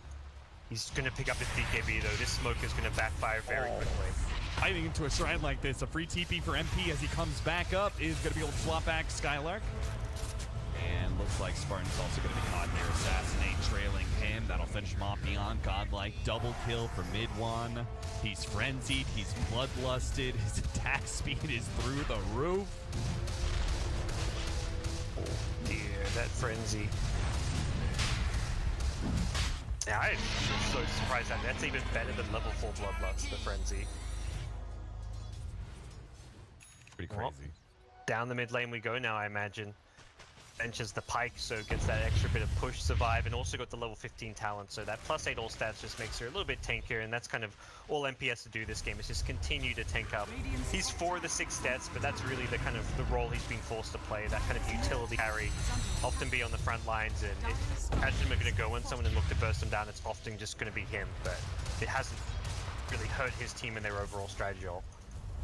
He's going to pick up his DKB though. This smoke is going to backfire very quickly. Hiding into a shrine like this, a free TP for MP as he comes back up is going to be able to swap back Skylark. And looks like Spartan's also going to be caught here. Assassinate trailing him. That'll finish him off beyond godlike. Double kill for mid one. He's frenzied. He's bloodlusted. His attack speed is through the roof. Dear, that frenzy. Yeah, I'm so surprised that that's even better than level 4 Bloodlust, the frenzy. Pretty Well, crazy. down the mid lane we go now, I imagine. Benches the Pike, so gets that extra bit of push, survive, and also got the level 15 talent, so that +8 all stats just makes her a little bit tankier, and that's kind of all MP has to do this game, is just continue to tank up. He's 4 of the 6 stats, but that's really the kind of the role he's been forced to play, that kind of utility carry, often be on the front lines, and if Adjum are going to go on someone and look to burst them down, it's often just going to be him, but it hasn't really hurt his team and their overall strategy.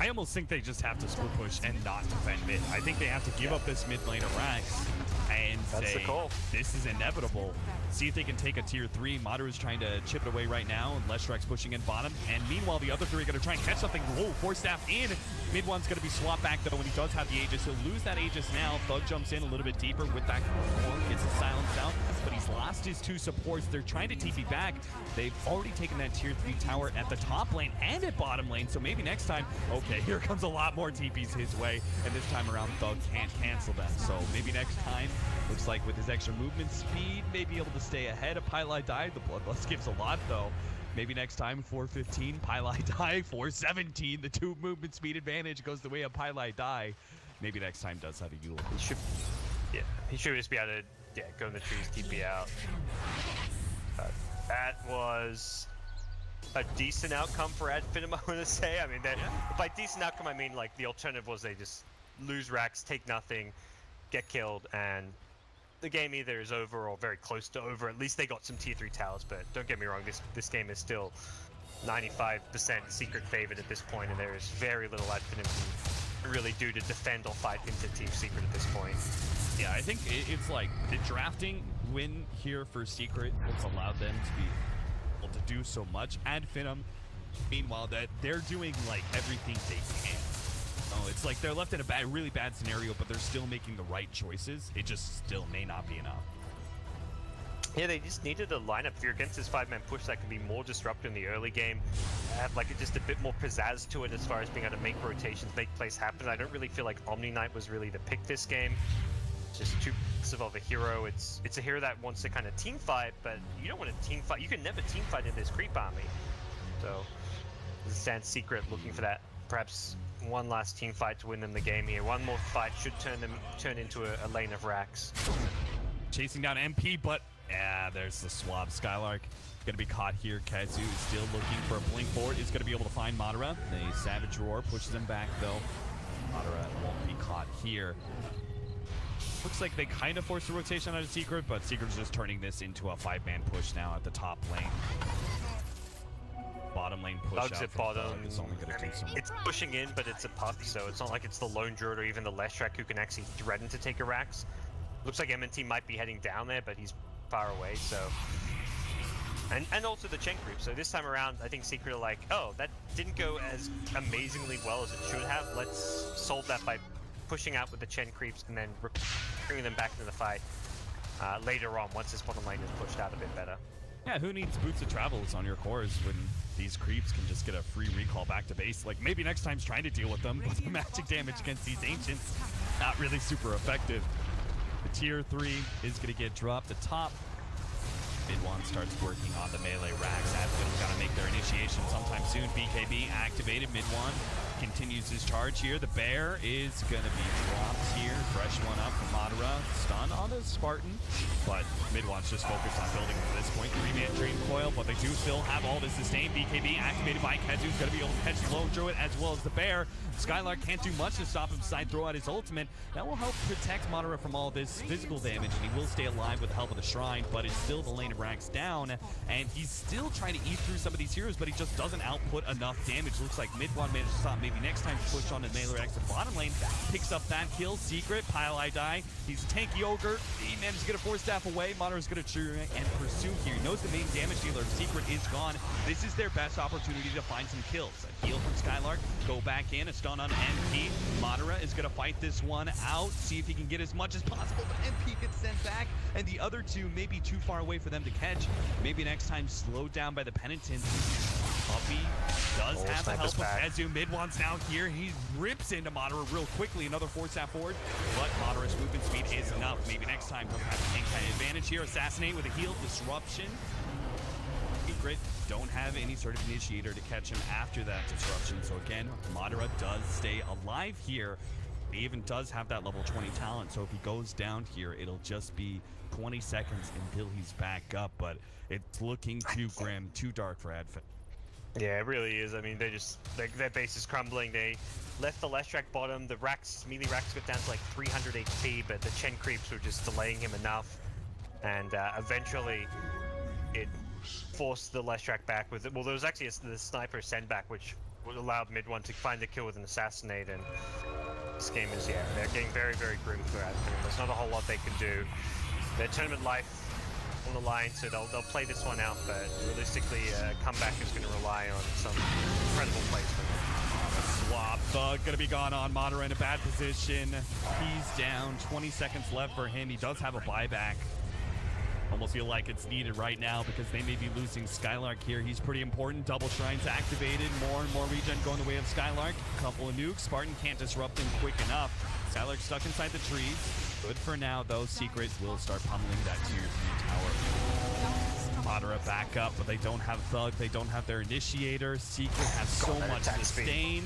I almost think they just have to split push and not defend mid. I think they have to give up this mid lane of Rax and That's say, the call. this is inevitable. See if they can take a tier 3. Madara's trying to chip it away right now, and Leshrek's pushing in bottom. And meanwhile, the other 3 are going to try and catch something. Whoa, 4 staff in. Mid one's going to be swapped back, though, when he does have the Aegis. He'll lose that Aegis now. Thug jumps in a little bit deeper with that core, gets the silence out, but he's lost his 2 supports. They're trying to TP back. They've already taken that tier 3 tower at the top lane and at bottom lane, so maybe next time, okay, here comes a lot more TPs his way, and this time around, Thug can't cancel them. So maybe next time, looks like with his extra movement speed, may be able to stay ahead of Pylai Die. The Bloodlust gives a lot, though. Maybe next time, 415, Pylai Die, 417. The 2 movement speed advantage goes the way of Pylai Die. Maybe next time does have a Yule. He should just be able to go in the trees, TP out. That was a decent outcome for Finem, I want to say. I mean, by decent outcome, I mean like the alternative was they just lose Rax, take nothing, get killed, and the game either is over or very close to over. At least they got some tier 3 towers, but don't get me wrong, this game is still 95% Secret favored at this point, and there is very little Finem can really do to defend or fight into Team Secret at this point. Yeah, I think it's like the drafting win here for Secret what's allowed them to be able to do so much. Finem, meanwhile, that they're doing like everything they can. Oh, it's like they're left in a really bad scenario, but they're still making the right choices. It just still may not be enough. Yeah, they just needed a lineup. If you're against this 5-man push, that can be more disruptive in the early game. Have like just a bit more pizzazz to it as far as being able to make rotations, make plays happen. I don't really feel like Omni Knight was really the pick this game. It's just too passive of a hero. It's a hero that wants to kind of team fight, but you don't want to team fight. You can never team fight in this creep army. So, this stands Secret looking for that perhaps one last team fight to win them the game here. One more fight should turn into a lane of Rax. Chasing down MP, but yeah, there's the swab. Skylark gonna be caught here. Kazu is still looking for a blink forward. Is gonna be able to find Madara. The Savage Roar pushes him back though. Madara won't be caught here. Looks like they kind of forced a rotation out of Secret, but Secret's just turning this into a 5-man push now at the top lane. Bottom lane push Thug's out at from bottom. Thug is only gonna do some. It's pushing in, but it's a puck, so it's not like it's the lone druid or even the Leshrac who can actually threaten to take a Rax. Looks like MNT might be heading down there, but he's far away, so... And also the Chen creep, so this time around, I think Secret are like, oh, that didn't go as amazingly well as it should have. Let's solve that by pushing out with the Chen creeps and then bringing them back into the fight later on, once this bottom lane is pushed out a bit better. Yeah, who needs Boots of Travels on your cores when these creeps can just get a free recall back to base? Like, maybe next time's trying to deal with them, but the magic damage against these Ancients, not really super effective. The tier 3 is going to get dropped. The top mid one starts working on the melee racks. Advin's got to make their initiation sometime soon. BKB activated. Mid one continues his charge here. The bear is going to be dropped here. Fresh one up from Madara. Stun on the Spartan, but mid one's just focused on building at this point. 3-man Dream Coil, but they do still have all the sustain. BKB activated by Kezu's going to be able to catch the Lone Druid as well as the bear. Skylark can't do much to stop him. Side throw out his ultimate. That will help protect Madara from all this physical damage, and he will stay alive with the help of the Shrine, but it's still the lane of racks down, and he's still trying to eat through some of these heroes, but he just doesn't output enough damage. Looks like mid one managed to stop. Maybe next time to push on the melee racks at bottom lane. Picks up that kill. Secret, Pile I Die. He's a tanky ogre. He managed to get a Force Staff away. Madara's going to try and pursue here. He knows the main damage dealer, Secret, is gone. This is their best opportunity to find some kills. A heal from Skylark. Go back in. A stun on MP. Madara is going to fight this one out. See if he can get as much as possible, but MP gets sent back, and the other two may be too far away for them to catch. Maybe next time slowed down by the Penitent. Puppey does have the help of Kezu. Mid one's now here. He rips into Madara real quickly. Another Force Staff forward, but Madara's movement speed is enough. Maybe next time he'll have the kind of advantage here. Assassinate with a heal. Disruption. Secret don't have any sort of initiator to catch him after that disruption. So again, Madara does stay alive here. He even does have that level 20 talent. So if he goes down here, it'll just be 20 seconds until he's back up. But it's looking too grim, too dark for Advent. Yeah, it really is. I mean, their base is crumbling. They left the Leshrac bottom. The racks, melee racks got down to like 300 HP, but the Chen creeps were just delaying him enough. And eventually, it forced the Leshrac back with it. Well, there was actually the sniper send back, which allowed mid one to find the kill with an assassinate. And this game is, yeah, they're getting very, very grim for Advent. There's not a whole lot they can do. Their tournament life on the line, so they'll play this one out, but realistically, comeback is going to rely on some incredible placement. Swap Thug gonna be gone on. Madara in a bad position. He's down. 20 seconds left for him. He does have a buyback. Almost feel like it's needed right now because they may be losing Skylark here. He's pretty important. Double Shrines activated. More and more regen going the way of Skylark. Couple of nukes. Spartan can't disrupt him quick enough. Skylark stuck inside the trees. Good for now, though. Secret will start pummeling that tier 3 tower. Madara back up, but they don't have Thug. They don't have their initiator. Secret has so much sustain.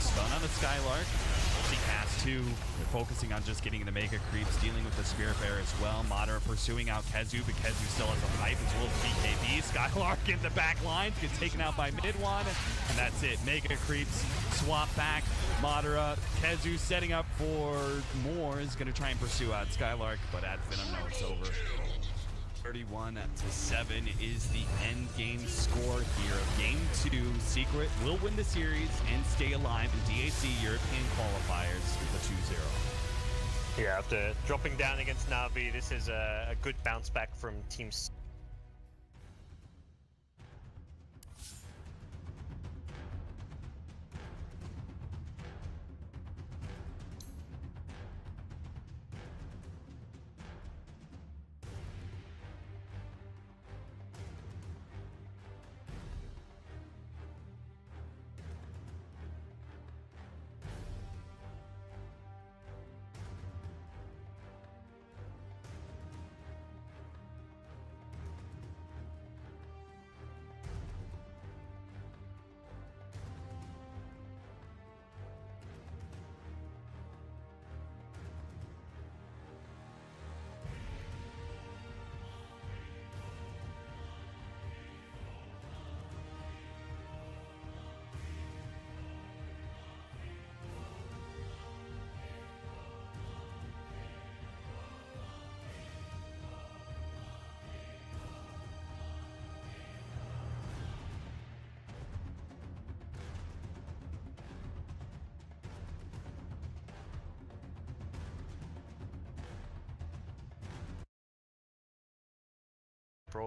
Stun on the Skylark. Multicast 2. They're focusing on just getting the mega creeps, dealing with the Spirit Bear as well. Madara pursuing out Kezu, but Kezu still has a pipe as well as BKB. Skylark in the back lines, gets taken out by mid one, and that's it. Mega creeps, swap back. Madara, Kezu setting up for more, is going to try and pursue out Skylark, but at Finem, no, it's over. 31-7 is the end game score here of Game 2. Secret will win the series and stay alive in DAC European qualifiers with a 2-0. Yeah, after dropping down against Na'Vi, this is a good bounce back from Team C.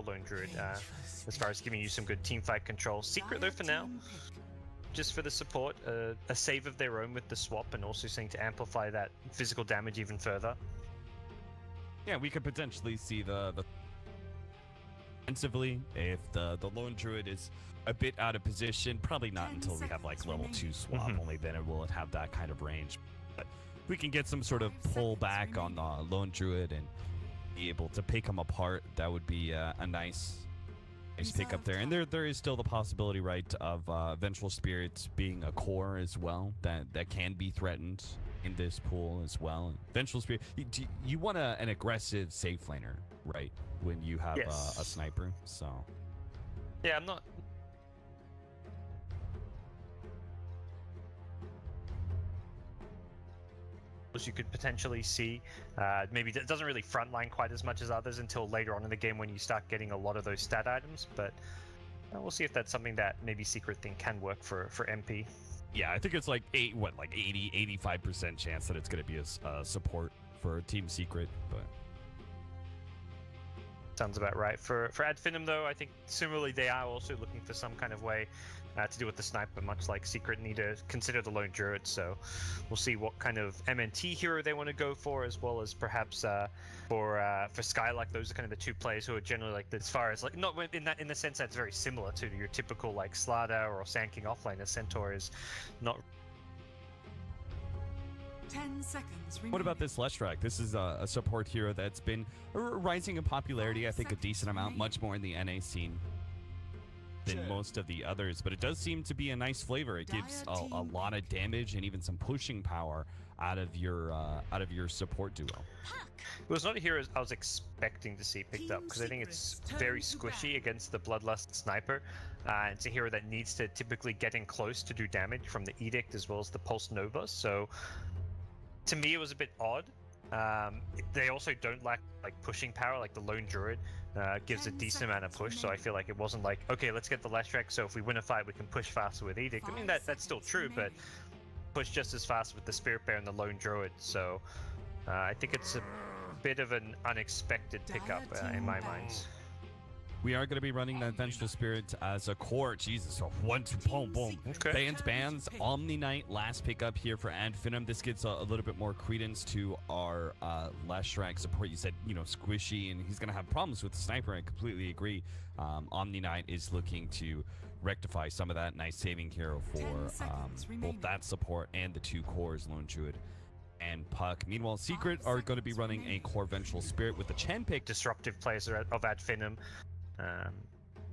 Lone Druid, as far as giving you some good teamfight control. Secret though for now, just for the support, a save of their own with the swap, and also saying to amplify that physical damage even further. Yeah, we could potentially see the Defensively, if the lone druid is a bit out of position, probably not 10 until we have like seconds level 2 remaining. swap. Only then it will have that kind of range. But if we can get some sort of 5 pull seconds back on remaining. lone druid and be able to pick them apart, that would be a nice pick up there. And there is still the possibility, right, of vengeful spirits being a core as well that can be threatened in this pool as well. Vengeful spirit, you want an aggressive safe laner, right, when you have Yes. a sniper. So Yeah, I'm not. As you could potentially see, maybe it doesn't really frontline quite as much as others until later on in the game when you start getting a lot of those stat items. But we'll see if that's something that maybe Secret thing can work for MP. yeah, I think it's like 85% chance that it's going to be a support for Team Secret, but Sounds about right. For Ad Finem, though, I think similarly they are also looking for some kind of way to deal with the sniper, much like Secret need to consider the lone druid. So we'll see what kind of MNT hero they want to go for, as well as perhaps for Skylark. Those are kind of the two players who are generally like, as far as like, not in the sense that's very similar to your typical like StarLadder or Sand King offlaner. Centaur is not. 10 seconds remaining. what about this Leshrac? This is a support hero that's been rising in popularity, I think, a decent amount, much more in the NA scene than most of the others, but it does seem to be a nice flavor. It gives a lot of damage and even some pushing power out of your support duo. It was not a hero I was expecting to see picked up because I think it's very squishy against the Bloodlust Sniper. It's a hero that needs to typically get in close to do damage from the Edict as well as the Pulse Nova. So to me, it was a bit odd. They also don't lack like pushing power, like the Lone Druid gives a 10 decent amount of push. So I feel like it wasn't like, okay, let's get the Leshrac, so if we win a fight, we can push faster with Edict. I mean, that's still true, but push just as fast with the Spirit Bear and the Lone Druid. So I think it's a bit of an unexpected pickup in my mind. We are going to be running that Vengeful Spirit as a core. Jesus, so 1, 2, boom, boom. Okay. Bans, Omni Knight, last pickup here for Ad Finem. This gets a little bit more credence to our Leshrac support. You said, squishy, and he's going to have problems with the sniper. I completely agree. Omni Knight is looking to rectify some of that. Nice saving hero 10 for seconds both remaining. that support and the two cores, Lone Druid and Puck. Meanwhile, Secret are going to be running a core Vengeful Spirit with the Chen pick. Disruptive players of Ad Finem.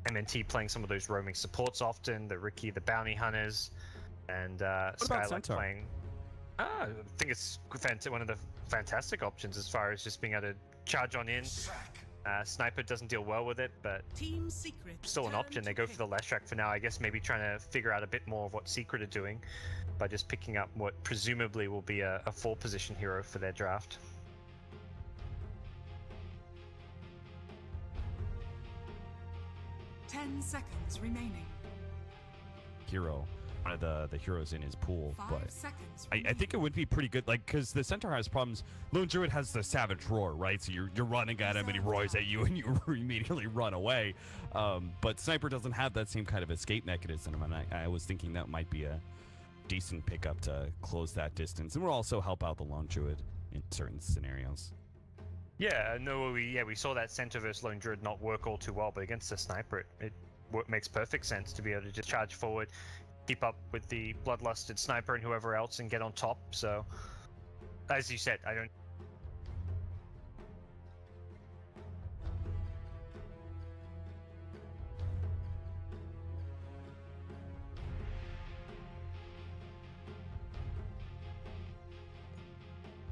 MNT playing some of those roaming supports often, the Ricky, the Bounty Hunters, and Skylark Centaur? playing. I think it's one of the fantastic options as far as just being able to charge on in. Sniper doesn't deal well with it, but Team Secret still an option. They go for the Leshrac for now. I guess maybe trying to figure out a bit more of what Secret are doing by just picking up what presumably will be a 4-position hero for their draft. Ten seconds remaining. Hero, one of the heroes in his pool, 5 but seconds I think it would be pretty good, like, because the Centaur has problems. Lone Druid has the Savage Roar, right? So you're running at him and he roars at you and you immediately run away. But Sniper doesn't have that same kind of escape mechanism, and I was thinking that might be a decent pickup to close that distance, and will also help out the Lone Druid in certain scenarios. Yeah, no, we saw that Centaur versus Lone Druid not work all too well, but against the Sniper, it makes perfect sense to be able to just charge forward, keep up with the Bloodlusted Sniper and whoever else, and get on top. So, as you said, I don't.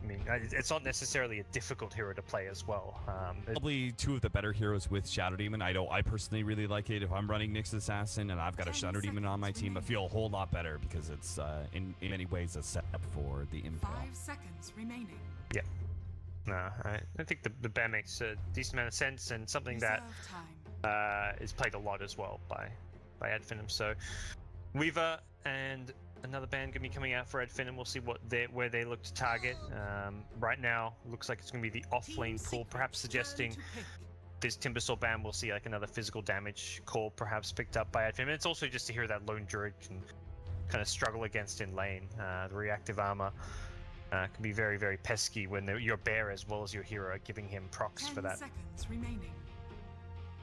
I mean, it's not necessarily a difficult hero to play as well. Probably two of the better heroes with Shadow Demon. I personally really like it. If I'm running Nyx Assassin and I've got a Shadow Demon on my team, I feel a whole lot better because it's in many ways a setup for the Impale. 5 seconds remaining. Yeah. No, I think the bear makes a decent amount of sense and something that Reserve time. is played a lot as well by Ad Finem. So Weaver and another band gonna be coming out for Ad Finem. We'll see where they look to target. Right now, looks like it's gonna be the off-lane pool, perhaps suggesting this Timbersaw band will see like another physical damage call, perhaps picked up by Ad Finem. And it's also just to hear that Lone Druid can kind of struggle against in lane. The reactive armor can be very, very pesky when your bear as well as your hero are giving him procs for 10 that. seconds remaining.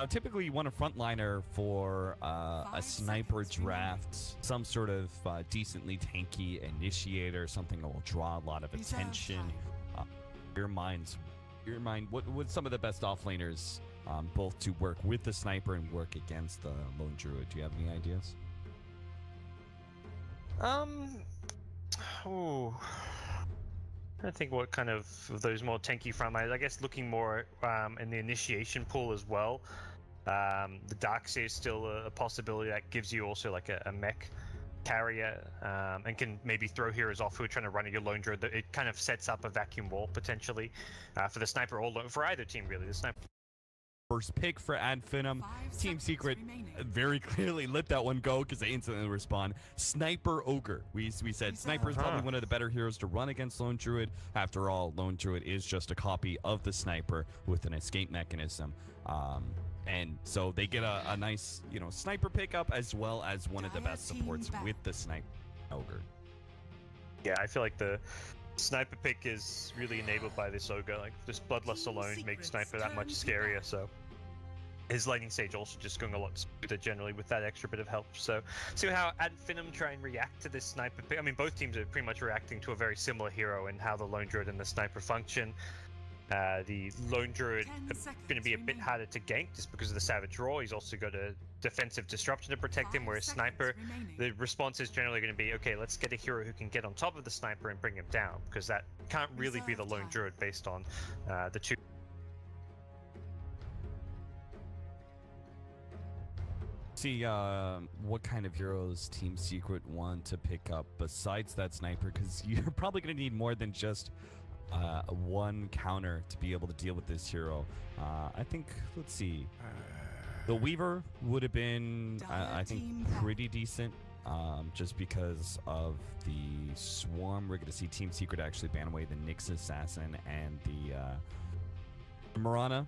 Typically, you want a frontliner for a 5 sniper seconds remaining. draft, some sort of decently tanky initiator, something that will draw a lot of Reserve attention. time. Your mind, what some of the best offlaners, both to work with the sniper and work against the lone druid? Do you have any ideas? Ooh. I think what kind of those more tanky frontliners, I guess looking more in the initiation pool as well. The DAC is still a possibility that gives you also like a mech carrier and can maybe throw heroes off who are trying to run at your lone druid. It kind of sets up a vacuum wall potentially for the sniper or for either team really. The sniper. First pick for Finem. 5 Team seconds Secret remaining. very clearly let that one go because they instantly respond. Sniper Ogre. We said Sniper is probably one of the better heroes to run against Lone Druid. After all, Lone Druid is just a copy of the Sniper with an escape mechanism. And so they get a nice, sniper pickup as well as one of the best supports with the Sniper Ogre. Yeah, I feel like the sniper pick is really enabled by this ogre. Like just bloodlust alone makes sniper that much scarier. So his lightning stage also just going a lot smoother generally with that extra bit of help. So see how Finem try and react to this sniper pick. I mean, both teams are pretty much reacting to a very similar hero and how the lone druid and the sniper function. The lone druid 10 is seconds going to be a bit remaining. harder to gank just because of the savage roar. He's also got a defensive disruption to protect him, 5 whereas seconds sniper, remaining. the response is generally going to be, okay, let's get a hero who can get on top of the sniper and bring him down, because that can't really be the Reserve lone time. druid based on the two. See what kind of heroes Team Secret want to pick up besides that sniper, because you're probably going to need more than just one counter to be able to deal with this hero. I think, let's see, the Weaver would have been, I think, pretty decent, just because of the Swarm. We're going to see Team Secret actually ban away the Nyx Assassin and the Mirana.